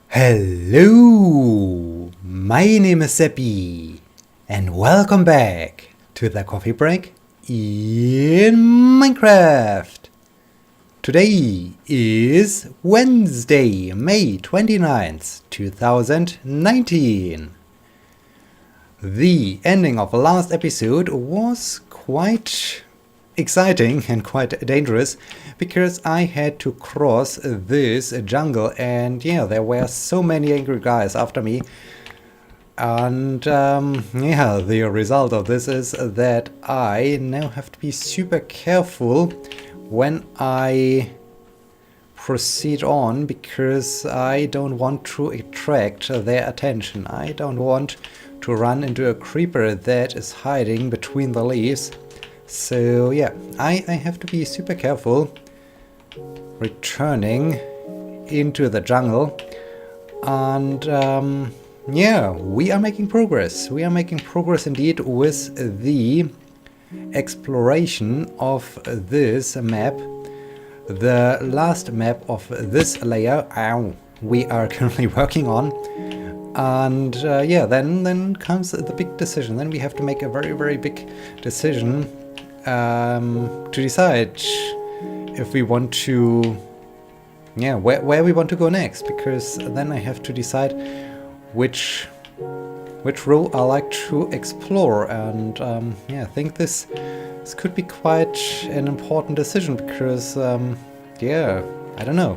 Hello, my name is Sebbi, and welcome back to the coffee break in Minecraft. Today is Wednesday, May 29th, 2019. The ending of the last episode was quite exciting and quite dangerous because I had to cross this jungle, and yeah, there were so many angry guys after me. And yeah, the result of this is that I now have to be super careful when I proceed on, because I don't want to attract their attention. I don't want to run into a creeper that is hiding between the leaves. So yeah, I have to be super careful returning into the jungle. And yeah, we are making progress. We are making progress indeed with the exploration of this map. The last map of this layer we are currently working on. And yeah, then comes the big decision. Then we have to make a very big decision to decide if we want to, yeah, where we want to go next, because then I have to decide which row I like to explore. And yeah, I think this could be quite an important decision, because yeah, I don't know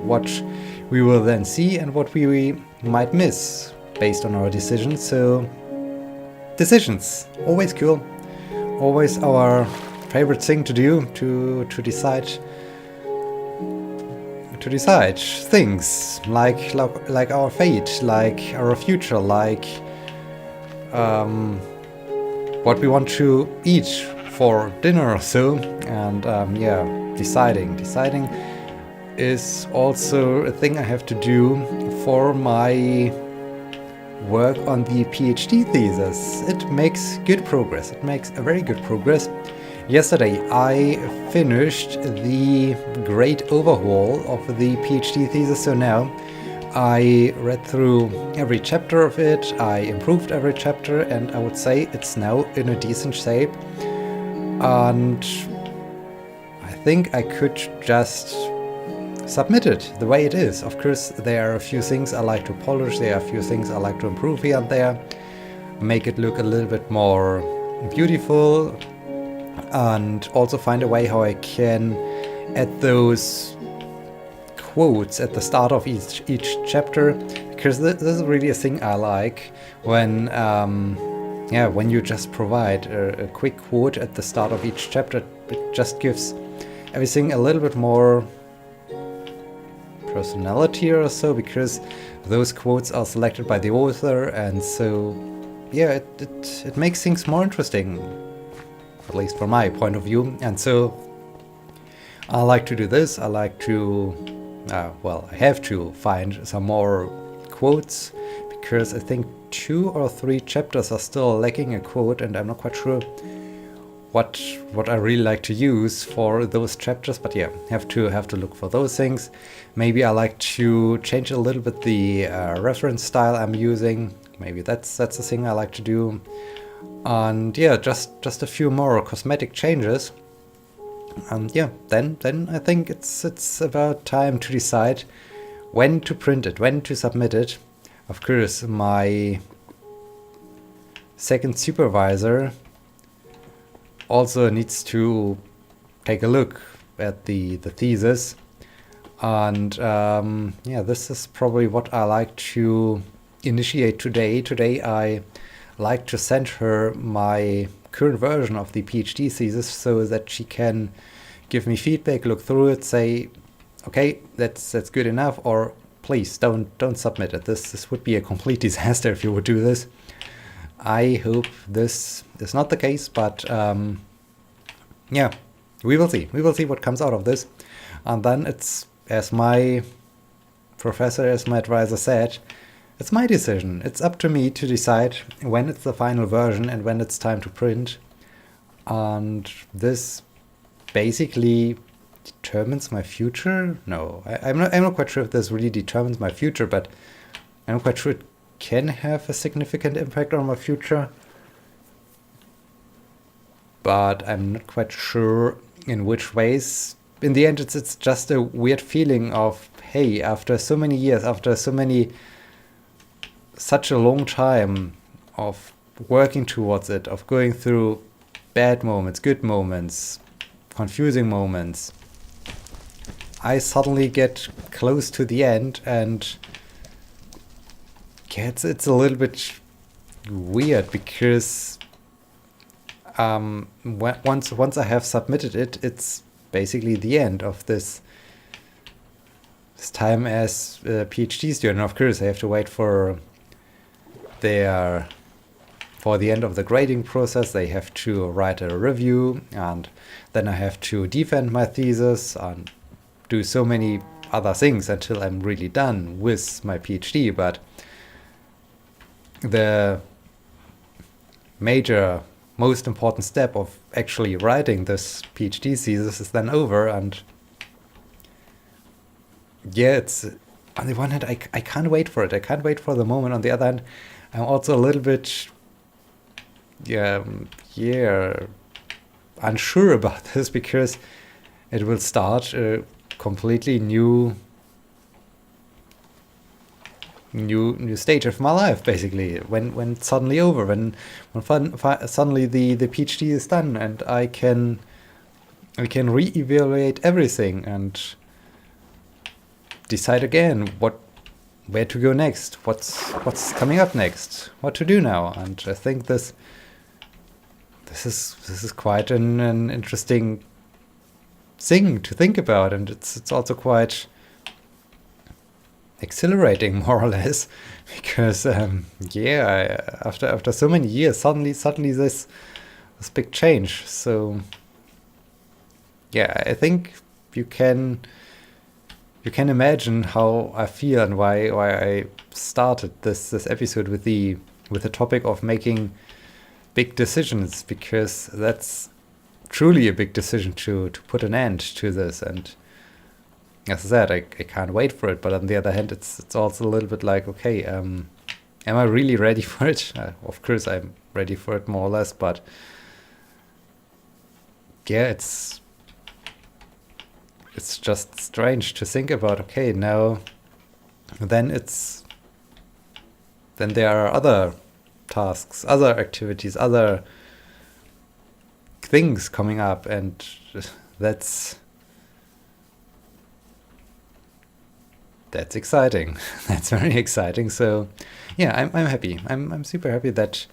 what we will then see and what we might miss based on our decisions. So decisions, always cool, always our favorite thing to do, to decide things like our fate, like our future, like what we want to eat for dinner or so. And yeah, deciding is also a thing I have to do for my work on the PhD thesis. It makes good progress. It makes a very good progress. Yesterday I finished the great overhaul of the PhD thesis, so now I read through every chapter of it, I improved every chapter, and I would say it's now in a decent shape. And I think I could just submit it the way it is. Of course, there are a few things I like to polish, there are a few things I like to improve here and there, make it look a little bit more beautiful, and also find a way how I can add those quotes at the start of each chapter, because this is really a thing I like, when yeah, when you just provide a quick quote at the start of each chapter. It just gives everything a little bit more personality or so, because those quotes are selected by the author, and so yeah, it makes things more interesting, at least from my point of view. And so I like to do this. I like to well, I have to find some more quotes, because I think 2 or 3 chapters are still lacking a quote, and I'm not quite sure what I really like to use for those chapters. But yeah, have to look for those things. Maybe I like to change a little bit the reference style I'm using. Maybe that's the thing I like to do. And yeah, just a few more cosmetic changes. And yeah, then I think it's about time to decide when to print it, when to submit it. Of course, my second supervisor also needs to take a look at the thesis. And yeah, this is probably what I like to initiate today. Today I like to send her my current version of the PhD thesis, so that she can give me feedback, look through it, say, okay, that's good enough, or please don't submit it. This would be a complete disaster if you would do this. I hope this is not the case, but yeah, we will see what comes out of this. And then it's, as my professor, as my advisor said, it's my decision. It's up to me to decide when it's the final version and when it's time to print. And this basically determines my future? No, I'm not quite sure if this really determines my future, but I'm not quite sure it can have a significant impact on my future. But I'm not quite sure in which ways. In the end, it's just a weird feeling of, hey, after so many years, after such a long time of working towards it, of going through bad moments, good moments, confusing moments, I suddenly get close to the end, and yeah, it's a little bit weird, because once I have submitted it, it's basically the end of this time as a PhD student. Of course, I have to wait for the end of the grading process. They have to write a review, and then I have to defend my thesis and do so many other things until I'm really done with my PhD. But the major, most important step of actually writing this PhD thesis is then over, and yeah, it's, on the one hand, I can't wait for it. I can't wait for the moment. On the other hand, I'm also a little bit unsure about this, because it will start a completely new stage of my life, basically, when it's suddenly over, when suddenly the PhD is done, and I can re-evaluate everything and decide again where to go next, what's coming up next, what to do now. And I think this is quite an interesting thing to think about, and it's also quite exhilarating, more or less, because after so many years, suddenly this big change. So yeah, I think you can imagine how I feel and why I started this episode with the topic of making big decisions, because that's truly a big decision to put an end to this. And as I said, I can't wait for it. But on the other hand, it's also a little bit like, okay, am I really ready for it? Of course, I'm ready for it, more or less. But yeah, it's just strange to think about. Okay, now then there are other tasks, other activities, other things coming up, and that's exciting. That's very exciting. So yeah, I'm happy. I'm super happy that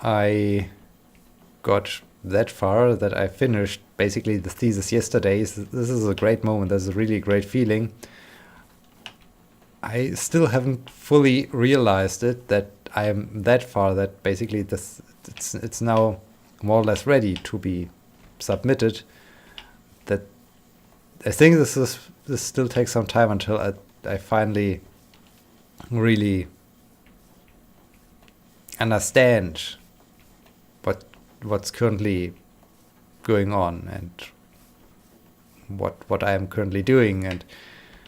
I got that far, that I finished basically the thesis yesterday. This is a great moment. This is a really great feeling. I still haven't fully realized it, that I am that far, that basically it's now more or less ready to be submitted. That I think this still takes some time until I finally really understand what's currently going on, and what I am currently doing, and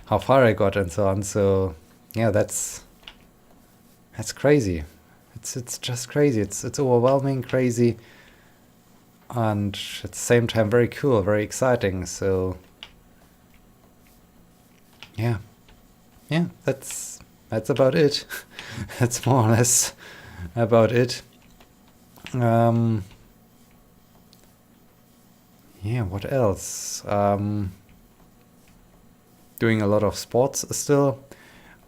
how far I got, and so on. So yeah, that's crazy. It's just crazy. It's overwhelming, crazy, and at the same time very cool, very exciting. So yeah, that's about it. That's more or less about it. Yeah, what else? Doing a lot of sports still.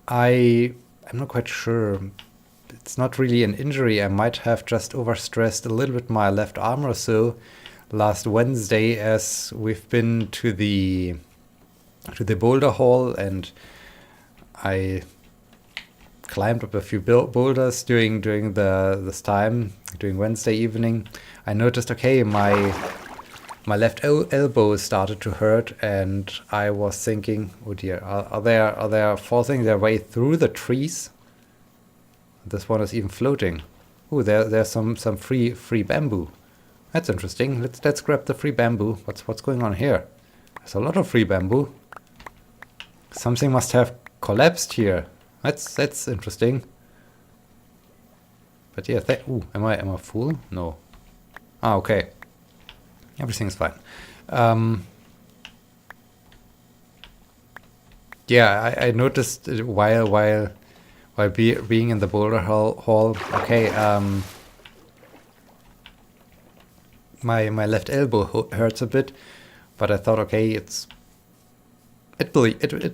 I'm not quite sure. It's not really an injury. I might have just overstressed a little bit my left arm or so last Wednesday, as we've been to the boulder hall, and I climbed up a few boulders during this time, during Wednesday evening. I noticed, okay, my left elbow started to hurt, and I was thinking, oh dear, are they forcing their way through the trees? This one is even floating. Oh, there's some free bamboo. That's interesting. Let's grab the free bamboo. What's going on here? There's a lot of free bamboo. Something must have collapsed here. That's interesting. But yeah, ooh, am I full? No. Ah, okay. Everything's fine. Yeah, I noticed while being in the boulder hall. Okay, my left elbow hurts a bit, but I thought, okay, it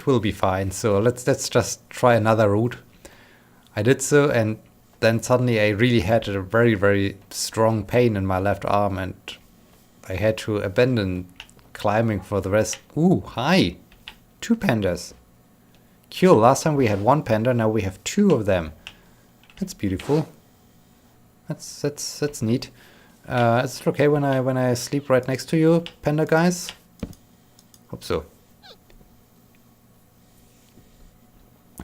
will be fine. So let's just try another route. I did so, and then suddenly I really had a very strong pain in my left arm, and I had to abandon climbing for the rest. Ooh, hi! 2 pandas. Cool, last time we had 1 panda, now we have 2 of them. That's beautiful. That's neat. Is it okay when I sleep right next to you, panda guys? Hope so.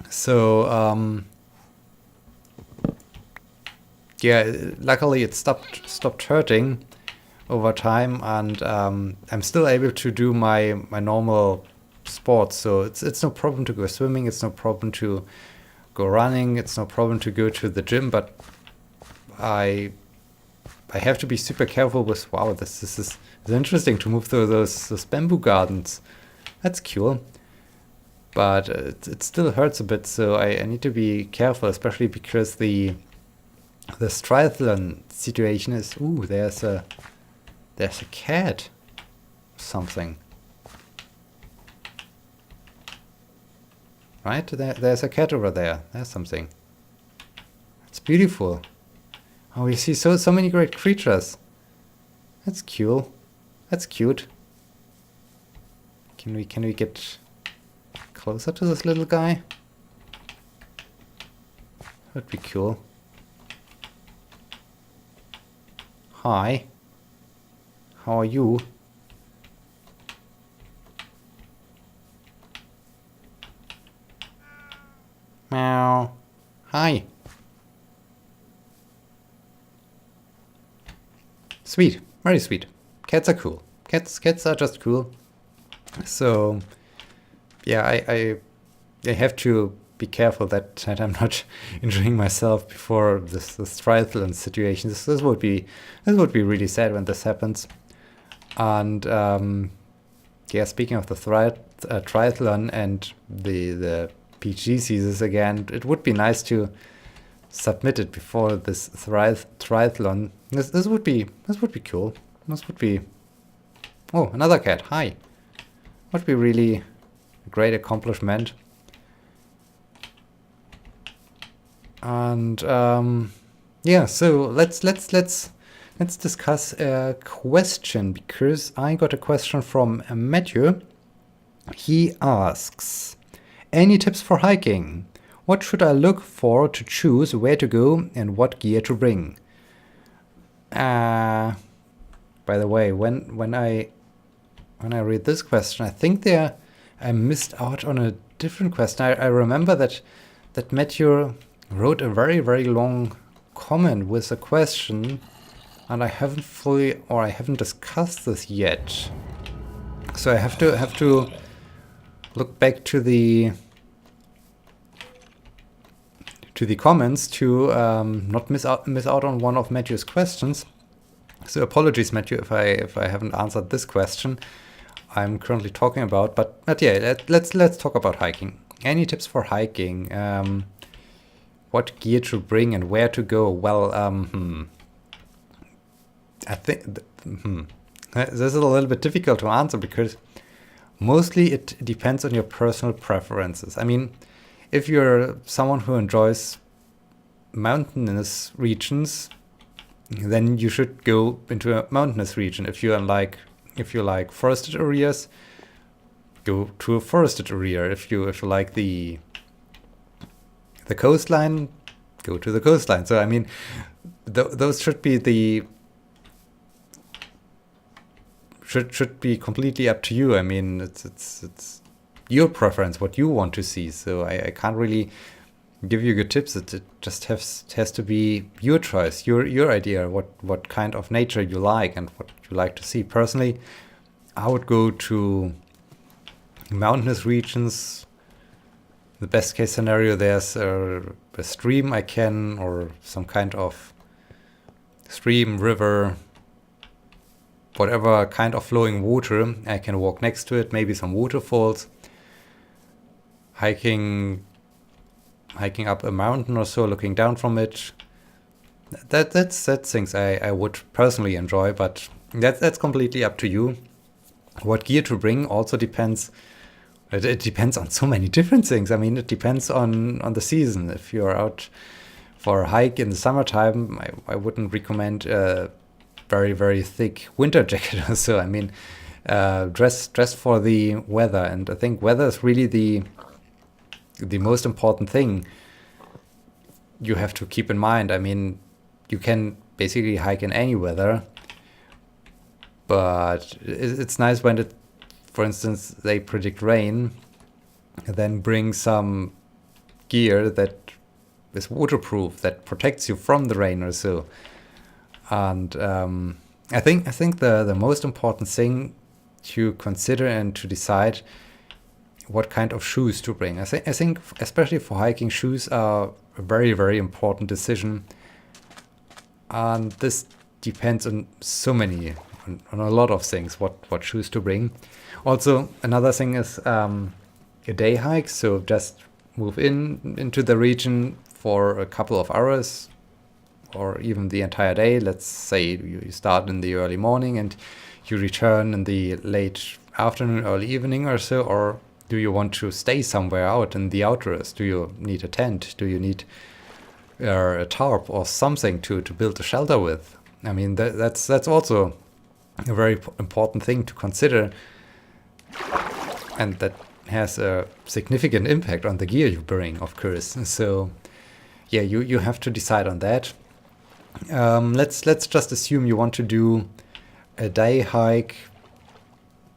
So yeah, luckily it stopped hurting over time, and I'm still able to do my normal sports. So it's no problem to go swimming, it's no problem to go running, it's no problem to go to the gym, but I have to be super careful with, wow, this is interesting to move through those bamboo gardens. That's cool. But it still hurts a bit, so I need to be careful, especially because the triathlon situation is, ooh, there's a cat. Something. Right? There's a cat over there. There's something. It's beautiful. Oh, we see so many great creatures. That's cool. That's cute. Can we get closer to this little guy? That'd be cool. Hi. How are you? Meow. Hi. Sweet. Very sweet. Cats are cool. Cats are just cool. So yeah, I have to be careful that I'm not injuring myself before this triathlon situation. This would be really sad when this happens. And yeah, speaking of the triathlon and the PG thesis again, it would be nice to submit it before this triathlon. This would be cool. This would be, oh, another cat. Hi. Would be really a great accomplishment. And yeah, so let's discuss a question, because I got a question from Matthew. He asks, any tips for hiking? What should I look for to choose where to go and what gear to bring? By the way, when I read this question, I think I missed out on a different question. I remember that Matthew wrote a very long comment with a question, and I haven't discussed this yet. So I have to look back to the comments to not miss out on one of Matthew's questions. So apologies, Matthew, if I haven't answered this question I'm currently talking about. But yeah, let's talk about hiking. Any tips for hiking? What gear to bring and where to go? Well, I think this is a little bit difficult to answer, because mostly it depends on your personal preferences. I mean, if you're someone who enjoys mountainous regions, then you should go into a mountainous region. If you like forested areas, go to a forested area. If you like the coastline, go to the coastline. So I mean, those should be should be completely up to you. I mean, it's your preference, what you want to see. So I can't really give you good tips. It just has to be your choice, your idea, what kind of nature you like and what you like to see. Personally, I would go to mountainous regions, the best case scenario, there's a stream I can, or some kind of stream, river, whatever kind of flowing water, I can walk next to it, maybe some waterfalls. Hiking up a mountain or so, looking down from it. That's things I would personally enjoy, but that's completely up to you. What gear to bring also depends. It depends on so many different things. I mean, it depends on the season. If you're out for a hike in the summertime, I wouldn't recommend a very, very thick winter jacket or so. I mean, dress for the weather. And I think weather is really the most important thing you have to keep in mind. I mean, you can basically hike in any weather, but it's nice when for instance, they predict rain, then bring some gear that is waterproof, that protects you from the rain or so. And I think the most important thing to consider and to decide what kind of shoes to bring. I think especially for hiking, shoes are a very, very important decision. And this depends on on a lot of things, what shoes to bring. Also, another thing is a day hike. So just move into the region for a couple of hours or even the entire day. Let's say you start in the early morning and you return in the late afternoon, early evening or so. Or do you want to stay somewhere out in the outdoors? Do you need a tent? Do you need a tarp or something to build a shelter with? I mean, that's also a very important thing to consider, and that has a significant impact on the gear you bring, of course. So yeah, you have to decide on that. Let's just assume you want to do a day hike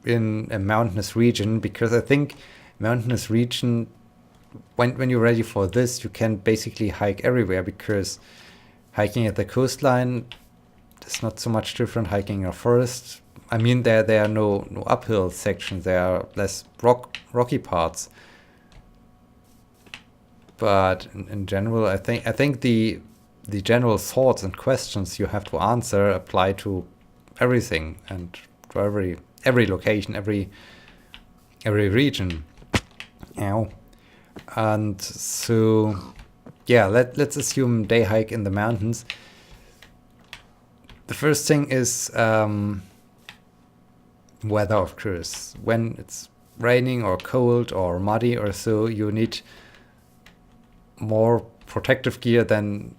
in a mountainous region, because I think mountainous region, when you're ready for this, you can basically hike everywhere, because hiking at the coastline is not so much different hiking in a forest. I mean, there are no uphill sections, there are less rocky parts. But in general, I think the general thoughts and questions you have to answer apply to everything and to every location, every region. Ow. And so, yeah, let's assume day hike in the mountains. The first thing is weather, of course. When it's raining or cold or muddy or so, you need more protective gear than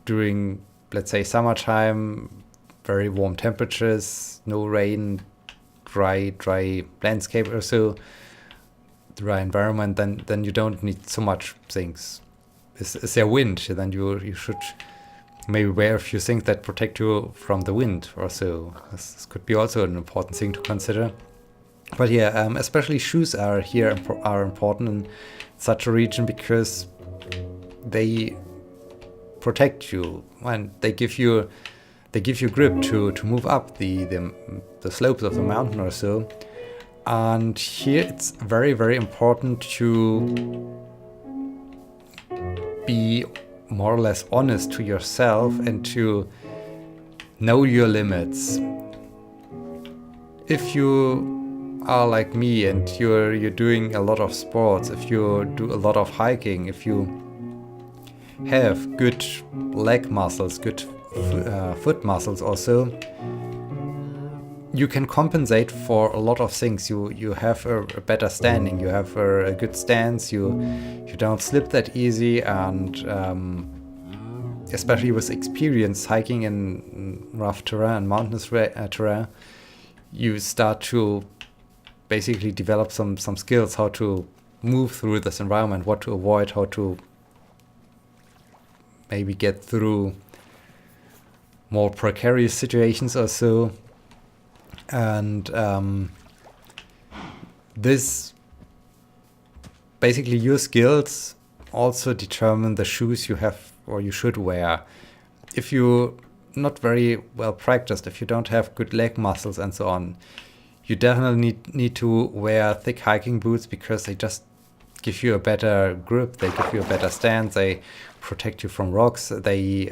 during, let's say, summertime, very warm temperatures, no rain, dry landscape or so, dry environment. Then you don't need so much things. Is there wind? Then you should maybe wear a few things that protect you from the wind or so. This could be also an important thing to consider. But yeah, especially shoes are important in such a region, because they protect you and they give you grip to move up the slopes of the mountain or so. And here it's very, very important to be more or less honest to yourself and to know your limits. If you are like me and you're doing a lot of sports, if you do a lot of hiking, if you have good leg muscles, good foot muscles also, you can compensate for a lot of things. You have a better standing, you have a good stance, you don't slip that easy, and especially with experience hiking in rough terrain, mountainous terrain, you start to basically develop some skills how to move through this environment, what to avoid, how to maybe get through more precarious situations or so. And this basically, your skills also determine the shoes you have or you should wear. If you're not very well practiced, if you don't have good leg muscles and so on, you definitely need to wear thick hiking boots because they just give you a better grip, they give you a better stance, they protect you from rocks, they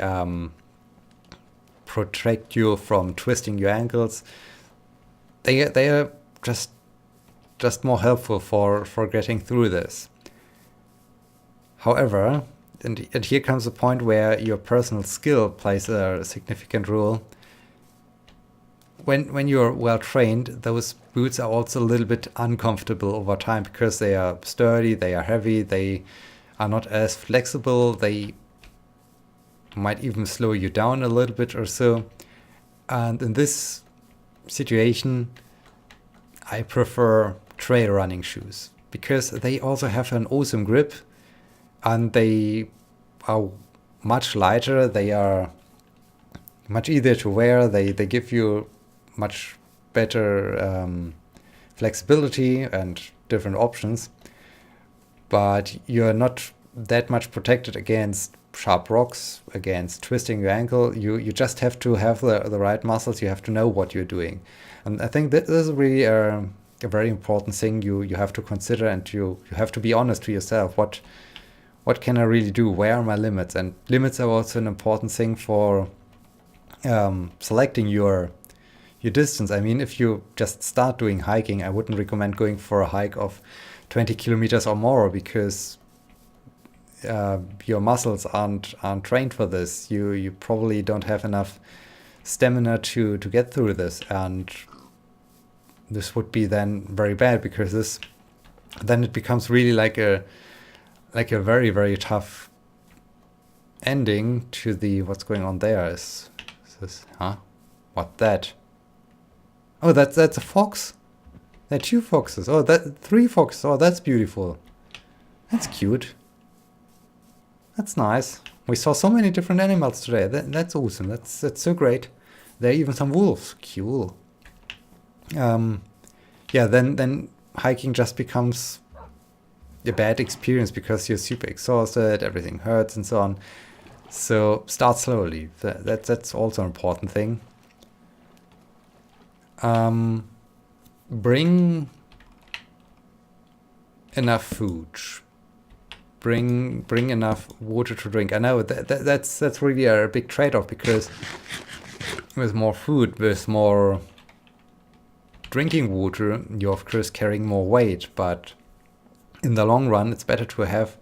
protect you from twisting your ankles. They are just more helpful for getting through this. However, and here comes the point where your personal skill plays a significant role. When you're well trained, those boots are also a little bit uncomfortable over time because they are sturdy, they are heavy, they are not as flexible, they might even slow you down a little bit or so. And in this situation, I prefer trail running shoes because they also have an awesome grip and they are much lighter, they are much easier to wear, they give you much better flexibility and different options, but you're not that much protected against sharp rocks, against twisting your ankle. You just have to have the right muscles, you have to know what you're doing. And I think that this is really a very important thing you have to consider, and you have to be honest to yourself. What can I really do? Where are my limits? And limits are also an important thing for selecting your distance. I mean, if you just start doing hiking, I wouldn't recommend going for a hike of 20 kilometers or more because your muscles aren't trained for this. You probably don't have enough stamina to get through this, and this would be then very bad because then it becomes really like a very, very tough ending to the what's going on there. Is this what that? Oh, that's a fox. There are 2 foxes. Oh, 3 foxes. Oh, that's beautiful. That's cute. That's nice. We saw so many different animals today. That's awesome. That's so great. There are even some wolves. Cool. Yeah, then hiking just becomes a bad experience because you're super exhausted, everything hurts and so on. So start slowly. That's also an important thing. Bring enough food. Bring enough water to drink. I know that's really a big trade-off because with more food, with more drinking water, you're of course carrying more weight, but in the long run, it's better to have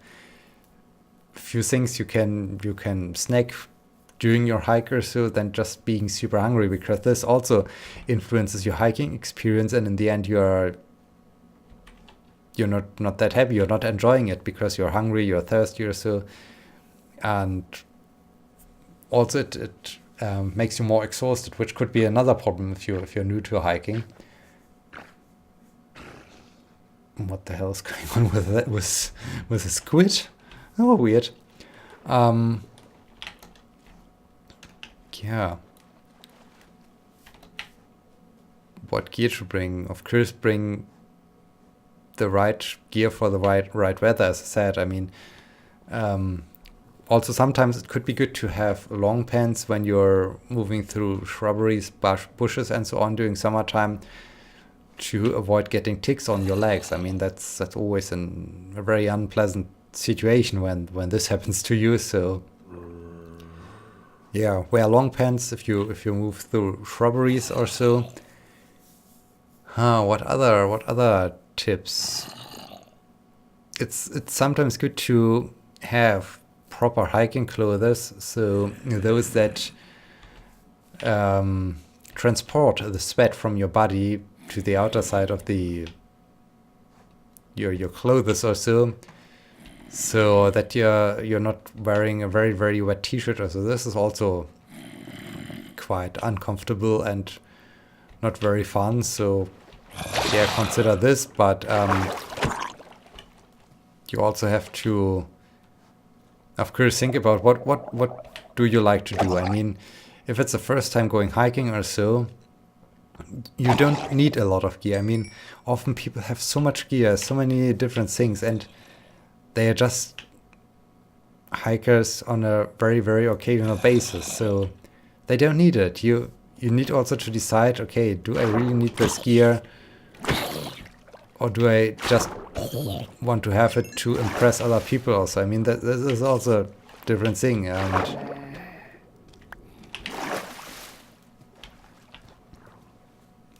a few things you can snack during your hike or so than just being super hungry, because this also influences your hiking experience, and in the end you're not that happy, you're not enjoying it because you're hungry, you're thirsty or so, and also it makes you more exhausted, which could be another problem if you're new to hiking. What the hell is going on with that? With a squid? Oh, weird. Yeah. What gear to bring? Of course, bring the right gear for the right weather, as I said. I mean, also sometimes it could be good to have long pants when you're moving through shrubberies, bushes and so on during summertime, to avoid getting ticks on your legs. I mean, that's always a very unpleasant situation when this happens to you. So yeah, wear long pants if you move through shrubberies or so. What other tips? It's sometimes good to have proper hiking clothes, so those that transport the sweat from your body to the outer side of your clothes or so that you're not wearing a very, very wet t-shirt or so. This is also quite uncomfortable and not very fun, so yeah, consider this, but you also have to, of course, think about what do you like to do. I mean, if it's the first time going hiking or so, you don't need a lot of gear. I mean, often people have so much gear, so many different things, and they are just hikers on a very, very occasional basis, so they don't need it. You need also to decide, okay, do I really need this gear? or do I just want to have it to impress other people also? I mean, this is also a different thing.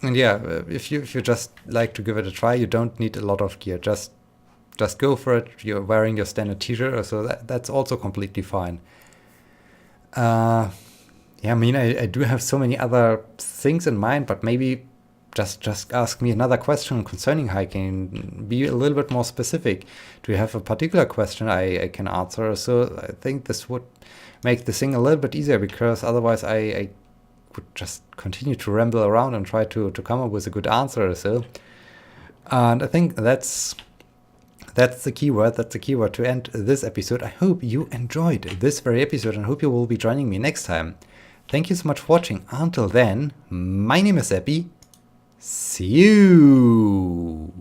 And yeah, if you just like to give it a try, you don't need a lot of gear. Just go for it. You're wearing your standard t-shirt, so that's also completely fine. Yeah, I mean, I do have so many other things in mind, but maybe just ask me another question concerning hiking. Be a little bit more specific. Do you have a particular question I can answer? So I think this would make the thing a little bit easier, because otherwise I would just continue to ramble around and try to come up with a good answer or so. And I think that's the keyword. That's the keyword to end this episode. I hope you enjoyed this very episode and hope you will be joining me next time. Thank you so much for watching. Until then, my name is Sebbi. See you!